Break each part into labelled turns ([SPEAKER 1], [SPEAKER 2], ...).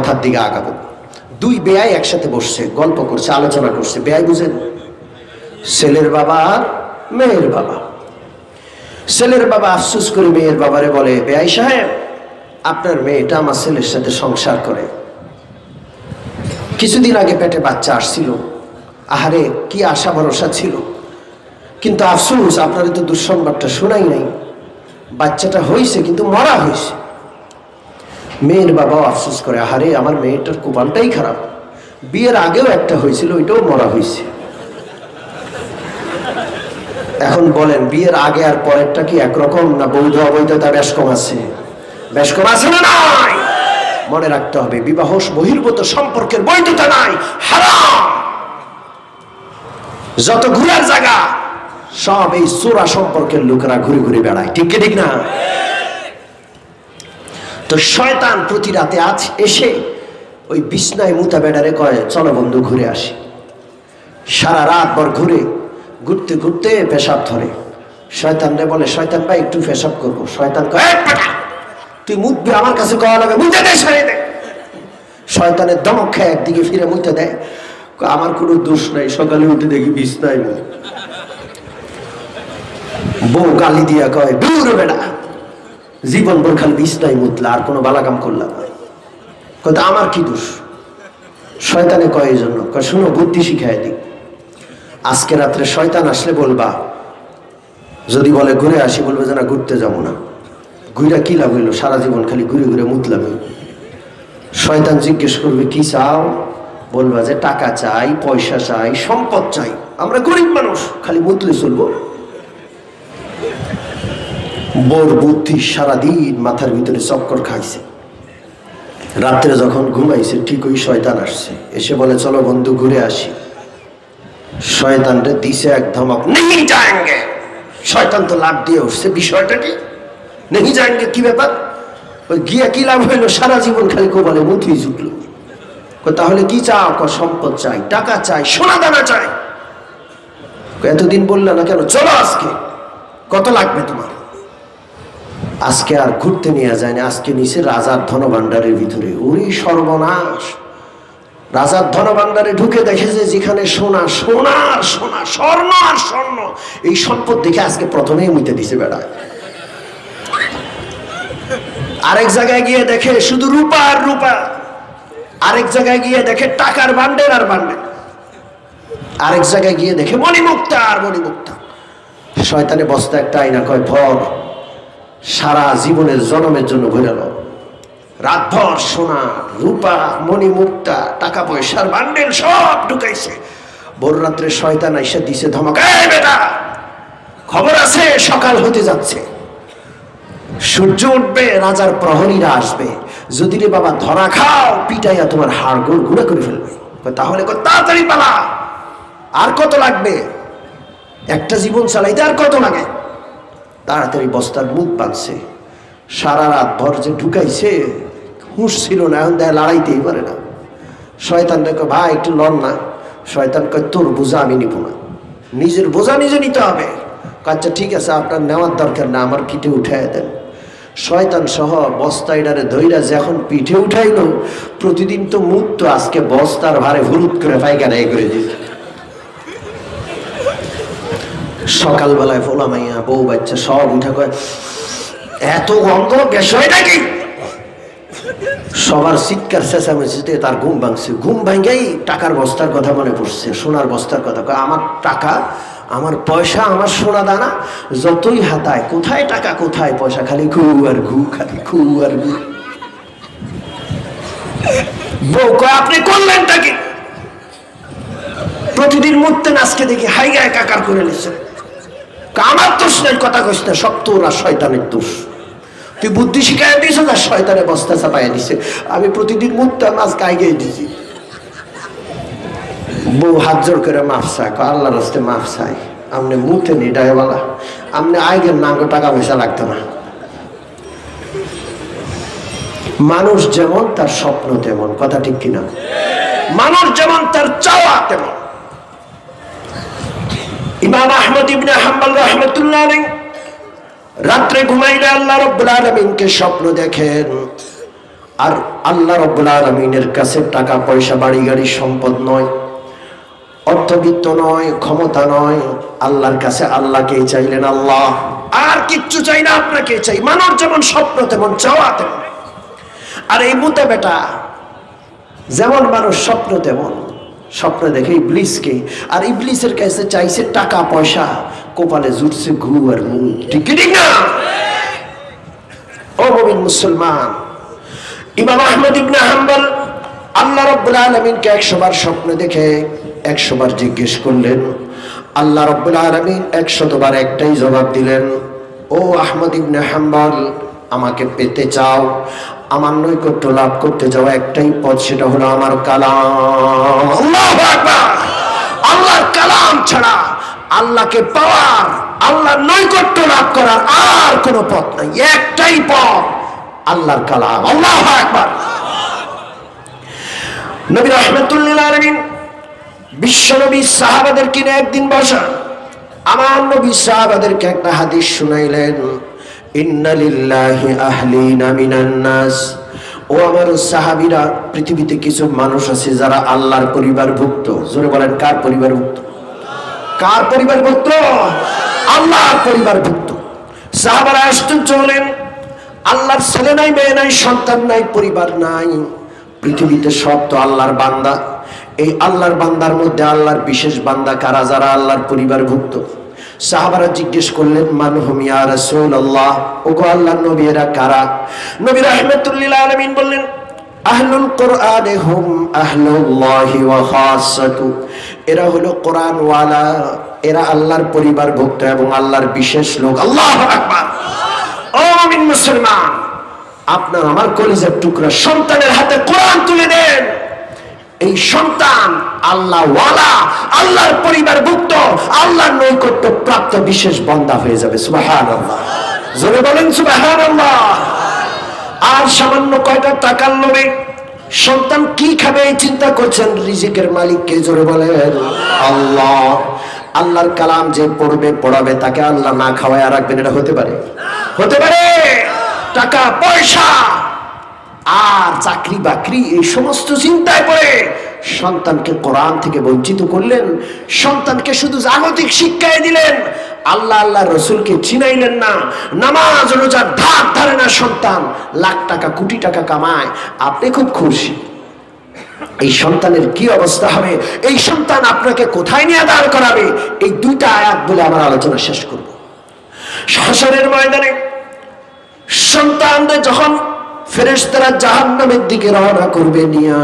[SPEAKER 1] কথার দিকে আগাবো। দুই বেয়াই একসাথে বসছে, গল্প করছে, আলোচনা করছে। বেয়াই বুঝেন, ছেলের বাবা আর মেয়ের বাবা। ছেলের বাবা আফসোস করে মেয়ের বাবারে বলে, বেয়াই সাহেব, আপনার মেয়েটা আমার ছেলের সাথে সংসার করে, কিছুদিন আগে পেটে বাচ্চা আসছিল, আহারে কি আশা ভরসা ছিল, কিন্তু আফসোস আপনারা তো দুঃসংবাদটা শোনাই নাই, বাচ্চাটা হয়েছে কিন্তু মরা হয়েছে। মেয়ের বাবাও আফসোস করে, আহারে আমার মেয়েটার কপালটাই খারাপ, বিয়ের আগেও একটা হয়েছিল, ওইটাও মরা হয়েছে। এখন বলেন, বিয়ের আগে আর পরেরটা কি একরকম, না বৈধ অবৈধতা বেশ কম আছে? বেশ কম আছে না নাই? মনে রাখতে হবে, বিবাহ বহির্ভূত সম্পর্কের বৈধতা নাই, হারাম। যত ঘুরার জায়গা সব এই চোরা সম্পর্কের লোকেরা ঘুরে ঘুরে বেড়ায়, ঠিক ঠিক না? তো শয়তান প্রতি রাতে আজ এসে ওই বিছনায় মুতা বেড়ারে কয়, চলো বন্ধু ঘুরে আসি। সারা রাত ভর ঘুরে, ঘুরতে ঘুরতে পেশাব ধরে। শয়তানরে বলে, শয়তান ভাই একটু পেশাব করবো। শয়তান কয়, তুই মুতবি, আমার কাছে কয়া লাগে, মুতে দে, সরে দে। শয়তানের দমক খায়, একদিকে ফিরে মুতে দেয়। আমার কোনো দোষ নাই, সকালে উঠে দেখি বিছনায় মুত। বউ গালি দিয়া কয়, দূর বেড়া, জীবন ভর খালি বিছনায় মুতলা, আর কোনো বালাকাম করলাম না। কয়, আমার কি দোষ? শয়তানে কয় এই জন্য, কয় শুনো, বুদ্ধি শিখাই দিই। আজকে রাত্রে শয়তান আসলে বলবা, যদি বলে ঘুরে আসি, বলবে যে না, ঘুরতে যাবো না। ঘুরে কি লাভ হইলো? সারা জীবন খালি ঘুরে ঘুরে মুতলাম। শয়তান জিজ্ঞেস করবে, কি চাও? বলবা যে টাকা চাই, পয়সা চাই, সম্পদ চাই, আমরা গরিব মানুষ, খালি মুতলে চলবো। বোর বুদ্ধি সারাদিন মাথার ভিতরে চক্কর খাইছে। রাত্রে যখন ঘুমাইছে, ঠিক ওই শয়তান আসছে, এসে বলে, চলো বন্ধু ঘুরে আসি। শয়তানরে দিছে এক ধমক, নেই যায়েঙ্গে। শয়তান তো লাভ দিয়ে উঠছে, বিষয়টা কি? নেই যায়েঙ্গে কি ব্যাপার? ওই গিয়া কি লাভ হইলো? সারা জীবন খালি কোবালে মুথি জুটলো। তাহলে কি চাও? সম্পদ চাই, টাকা চাই, সোনা দানা চাই। এতদিন বললে না কেন? চলো আজকে, কত লাগবে তোমার? আজকে আর ঘুরতে নিয়ে যায় না, আজকে নিচে রাজার ধনভাণ্ডারের ভিতরে। ওরে সর্বনাশ! রাজার ধনভাণ্ডারে ঢুকে দেখে যে যেখানে সোনা, সোনার সোনা, স্বর্ণ আর স্বর্ণ, এই সম্পদ দেখে আজকে প্রথমেই মুইতে দিছে বেড়ায়। আরেক জায়গায় গিয়ে দেখে শুধু রূপা আর রূপা, আরেক জায়গায় গিয়ে দেখে টাকার বান্ডেল আর বান্ডেল, আরেক জায়গায় গিয়ে দেখে মণিমুক্তা আর মণিমুক্তা। শয়তানে বস্তা একটা আইনা, কয় ভর, সারা জীবনের জন্মের জন্য ভরেল, রাতভর সোনা, রূপা, মণিমুক্তা, টাকা পয়সার বান্ডেল সব ঢুকাইছে। ভোর রাত্রে শয়তান আইসা দিছে ধমক, এই বেটা, খবর আছে, সকাল হতে যাচ্ছে, সূর্য উঠবে, রাজার প্রহরীরা আসবে, যদি রে বাবা ধরা খাও, পিটাইয়া তোমার হাড় গোড় গুঁড়া করে ফেলবে। তাহলে তাড়াতাড়ি পালা, আর কত লাগবে? একটা জীবন চালাইতে আর কত লাগে? তাড়াতাড়ি বস্তার মুখ বাঁধছে। সারা রাত ভর যে ঢুকাইছে, হুঁশ ছিল না, এখন দেয় লড়াইতেই পারে না। শয়তান দেখো, ভাই একটু লড় না। শয়তান কয়, তোর বোঝা আমি নিব না, নিজের বোঝা নিজে নিতে হবে। আচ্ছা ঠিক আছে, আপনার নেওয়ার দরকার না, আমার পিঠে উঠাই দেন। শয়তান সহ বস্তাইডারে ধইরা যখন পিঠে উঠাইলো, প্রতিদিন তো মুক্ত, আজকে বস্তার ভারে হুরুত করে পায়খানায় করে দিচ্ছে। সকালবেলায় ফোলা মাইয়া, বউ বাচ্চা সব উঠা কয়, এত গন্ধ, বিষয়টা কি? সবার চিৎকার চেঁচামেচিতে তার ঘুম ভাঙছে। ঘুম ভাঙ্গাই টাকার বস্তার কথা মনে পড়ছে, সোনার বস্তার কথা। আমার টাকা, আমার পয়সা, আমার সোনা দানা যতই হাতায়, কোথায় টাকা কোথায় পয়সা, খালি ঘু আর ঘু, খালি ঘু আর ঘু। বউ কয়, আপনি করলেনটা কি? প্রতিদিন মরতেন, আজকে দেখি হাই গায়ে কাকার করে নিচ্ছে। আমার দোষ নেই, কথা কইস না, সব তোর আর শয়তানের দোষ। তুই বুদ্ধি শিখাই দিস, আর শয়তানের বস্তা চাপাইয়া দিছে। আমি প্রতিদিন মরতাম, আজ গায়ে গিয়ে দিছি। বউ হাত জোর করে মাফ চায়, আল্লাহর রাস্তে মাফ চাই, আপনি মুখে নি ডায়ওয়ালা, আপনি আইগের নাঙ্গ টাকা পয়সা লাগতো না। মানুষ যেমন তার স্বপ্ন তেমন, কথা ঠিক কিনা? মানুষ যেমন তার চাওয়া তেমন। ইমাম আহমদ ইবনে হাম্বল রাহমাতুল্লাহ আলাইহি রাত্রে ঘুমাইলে আল্লাহ রাব্বুল আলামিনকে স্বপ্ন দেখেন। আর আল্লাহ রাব্বুল আলামিনের কাছে টাকা পয়সা বাড়ি গাড়ি সম্পদ নয়, অর্থবিত্ত নয়, ক্ষমতা নয়, আল্লাহর কাছে আল্লাহকে চাইলেন। আল্লাহ আর কিচ্ছু চাই না, আপনাকে চাই। মানুষ যেমন স্বপ্ন তেমন চাওয়া তেমন। আর এই মুতে বেটা যেমন মানুষ স্বপ্ন তেমন স্বপ্ন দেখে ইবলিসকে, আর ইবলিসের কাছে চাইছে টাকা পয়সা, কপালে জুটছে ঘু আর মুখ। ঠিক না? ও মুমিন মুসলমান, ইমাম আহমদ ইবনে হাম্বল আল্লাহ রাব্বুল আলামিনকে 100 বার স্বপ্নে দেখে 100 বার জিজ্ঞেস করলেন। আল্লাহ রাব্বুল আলামিন 100 বার একটাই জবাব দিলেন, ও আহমদ ইবনে হাম্বল, আমাকে পেতে চাও, আমার নৈকট্য লাভ করতে চাও, একটাই পথ, সেটা হলো আমার কালাম। আল্লাহু আকবার। আল্লাহর কালাম ছাড়া আল্লাহকে পাওয়ার, আল্লাহর নৈকট্য লাভ করার আর কোনো পথ নাই, একটাই পথ, আল্লাহর কালাম। আল্লাহু আকবার। নবী রাহমাতুল লিল আলামিন বিশ্বনবী সাহাবাদেরকে নিয়ে একদিন বসা, আমার নবী সাহাবাদেরকে একটা হাদিস শুনাইলেন, ইন্না লিল্লাহি আহলিনা মিনান নাস। ও আমার সাহাবীরা, পৃথিবীতে কিছু মানুষ আছে যারা আল্লাহর পরিবারভুক্ত। জোরে বলেন, কার পরিবারভুক্ত? কার পরিবারভুক্ত? আল্লাহর পরিবারভুক্ত। সাহাবারা আশ্চর্য হলেন, আল্লাহর ছেলে নাই, মেয়ে নাই, সন্তান নাই, পরিবার নাই, পৃথিবীতে সব তো আল্লাহর বান্দা। এই আল্লাহর বান্দার মধ্যে আল্লাহর বিশেষ বান্দা কারা, যারা আল্লাহর পরিবারভুক্ত? সাহাবারা জিজ্ঞেস করলেন, মান হুম ইয়া রাসূলুল্লাহ, ওগো আল্লাহর নবী, এরা কারা? নবী রাহমাতুল লিল আলামিন বললেন, আহলুল কোরআনে হুম আহলুল্লাহি ওয়া খাসাতু। এরা হলো কোরআন ওয়ালা, এরা আল্লাহর পরিবারভুক্ত এবং আল্লাহর বিশেষ লোক। আল্লাহু আকবার। ও মুমিন মুসলমান, আপনার আমার কলিজার টুকরা সন্তানের হাতে কোরআন তুলে দেন। এই সন্তান আল্লাহ ওয়ালা, আল্লাহর পরিবারভুক্ত, আল্লাহর নৈকট্য প্রাপ্ত বিশেষ বান্দা হয়ে যাবে। সুবহানাল্লাহ। জোরে বলেন সুবহানাল্লাহ। আর সামান্য কয়টা টাকার লোভে সন্তান কি খাবে এই চিন্তা করছেন, রিজিকের মালিক কে? জোরে বলেন আল্লাহ। আল্লাহর কালাম যে পড়বে পড়াবে, তাকে আল্লাহ না খাওয়ায় রাখবেন, এটা হতে পারে? হতে পারে? টাকা পয়সা আর চাকরি বাকরি এই সমস্ত চিন্তায় পড়ে সন্তানকে কোরআন থেকে বঞ্চিত করলেন, সন্তানকে শুধু জাগতিক শিক্ষায় দিলেন, আল্লাহ আল্লাহ রসুলকে চিনাইলেন না। নামাজ রোজার ধার ধারে না সন্তান, লাখ টাকা কোটি টাকা কামায়, আপনি খুব খুশি। এই সন্তানের কি অবস্থা হবে? এই সন্তান আপনাকে কোথায় নিয়ে দাঁড় করাবে? এই দুইটা আয়াত বলে আমার আলোচনা শেষ করব। হাশরের ময়দানে সন্তানদের যখন ফেরেশতারা জাহান্নামের দিকে রওনা করবে নিয়া,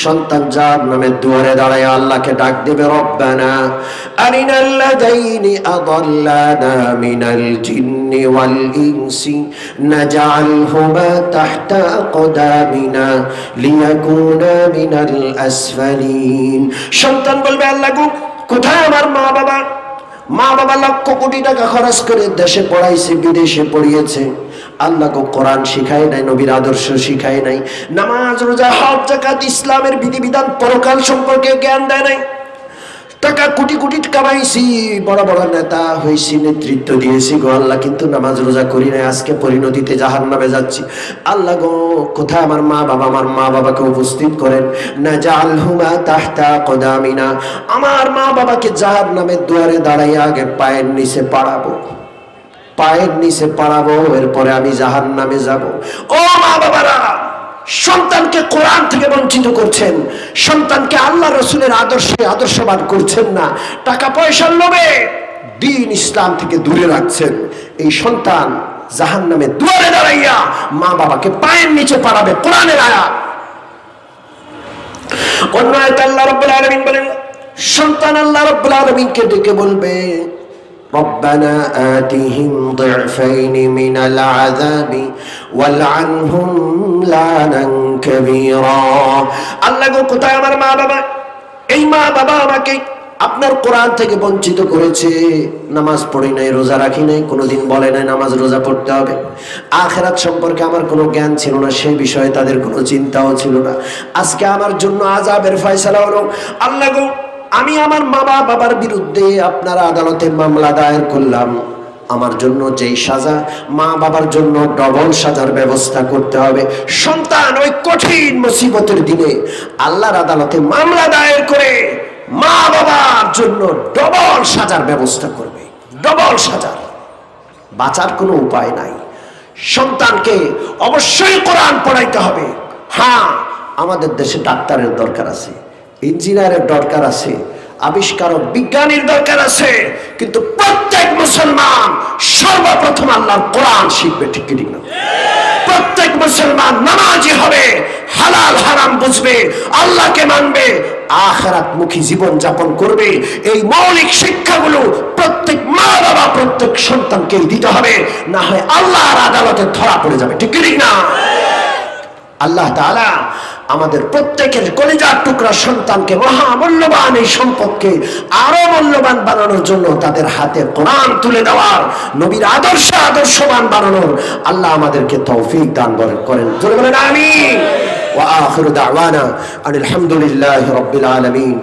[SPEAKER 1] সন্তান জাহান্নামের দুয়ারে দাঁড়ায় আল্লাহকে ডাক দেবে, রব্বানা আরিনাল লাযাইনি আযাল্লানা মিনাল জিন্নি ওয়াল ইনসি নাজআলহুমা তাহতা আকদামিনা লিয়াকুনা মিনাল আসফালিন। সন্তান বলবে, আল্লাহ গো, কোথায় আমার মা বাবা? মা বাবা লক্ষ কোটি টাকা খরচ করে দেশে পড়াইছে, বিদেশে পড়িয়েছে, আল্লাহ গো কোরআন শিখায় নাই, নবীর আদর্শ শিখায় নাই, নামাজ রোজা হজ যাকাত ইসলামের বিধিবিধান পরকাল সম্পর্কে জ্ঞান দেয় নাই। টাকা কোটি কোটি কামাইছি, বড় বড় নেতা হয়েছি, নেতৃত্ব দিয়েছি গো আল্লাহ, কিন্তু নামাজ রোজা করি নাই, আজকে পরিণতিতে জাহান্নামে যাচ্ছি। আল্লাহ গো, কোথায় আমার মা বাবা? আমার মা বাবাকে উপস্থিত করেন, নাজআলহুমা তাহতা আকদামিনা। আমার মা বাবাকে জাহান্নামের দুয়ারে দাঁড়াইয়া আগে পায়ের নিচে পাড়াবো, পায়ের নিচে পাড়াবো, এরপরে আমি জাহান্নামে যাব। ও মা বাবারা, সন্তানকে কোরআন থেকে বঞ্চিত করছেন, সন্তানকে আল্লাহ রসুলের আদর্শে আদর্শবান করছেন না, টাকা পয়সার লোভে দ্বীন ইসলাম থেকে দূরে রাখছেন। এই সন্তান জাহান্নামে দুয়ারে দাঁড়াইয়া মা বাবাকে পায়ের নিচে পাড়াবে। কোরআনের আয়াত। অন্য আয়াতে আল্লাহ রাব্বুল আলামিন বলেন, সন্তান আল্লাহ রাব্বুল আলামিনকে ডেকে বলবে, ربنا آتهم ضعفين من العذاب والعنهم لعنا كبيرا। আল্লাহ গো, কোথায় আমার মা বাবা? এই মা বাবা আমাকে আপনার কোরআন থেকে বঞ্চিত করেছে, নামাজ পড়ি নাই, রোজা রাখি নাই, কোনোদিন বলে নাই নামাজ রোজা পড়তে হবে, আখিরাত সম্পর্কে আমার কোনো জ্ঞান ছিল না, সেই বিষয়ে তাদের কোনো চিন্তাও ছিল না। আজকে আমার জন্য আযাবের ফয়সালা হলো। আল্লাহ গো, আমি আমার মা বাবার বিরুদ্ধে আপনার আদালতে মামলা দায়ের করলাম, আমার জন্য যেই সাজা, মা বাবার জন্য ডবল সাজার ব্যবস্থা করতে হবে। সন্তান ওই কঠিন মুসিবতের দিনে আল্লাহর আদালতে মামলা দায়ের করে মা বাবার জন্য ডবল সাজার ব্যবস্থা করবে, ডবল সাজার। বাঁচার কোনো উপায় নাই। সন্তানকে অবশ্যই কোরআন পড়াইতে হবে। হ্যাঁ, আমাদের দেশে ডাক্তারের দরকার আছে, ইঞ্জিনিয়ারের দরকার আছে, আবিষ্কারক বিজ্ঞানীর দরকার আছে, কিন্তু প্রত্যেক মুসলমান সর্বপ্রথম আল্লাহর কোরআন শিখবে। ঠিক কি না? প্রত্যেক মুসলমান নামাজি হবে, হালাল হারাম বুঝবে, আল্লাহকে মানবে, আখিরাতমুখী জীবন যাপন করবে। এই মৌলিক শিক্ষাগুলো প্রত্যেক মা বাবা প্রত্যেক সন্তানকে দিতে হবে, না হয় আল্লাহর আদালতে ধরা পড়ে যাবে। ঠিক কি না? আল্লাহ তাআলা আমাদের প্রত্যেকের কলিজার টুকরা সন্তানকে মহামূল্যবান এই সম্পদকে আরো মূল্যবান বানানোর জন্য তাদের হাতে কোরআন তুলে দেওয়ার, নবীর আদর্শে আদর্শবান বানানোর আল্লাহ আমাদেরকে তৌফিক দান করেন। জোরে বলেন আমিন। ওয়া আখিরু দাওয়ানা আনিল হামদুলিল্লাহি রাব্বিল আলামিন।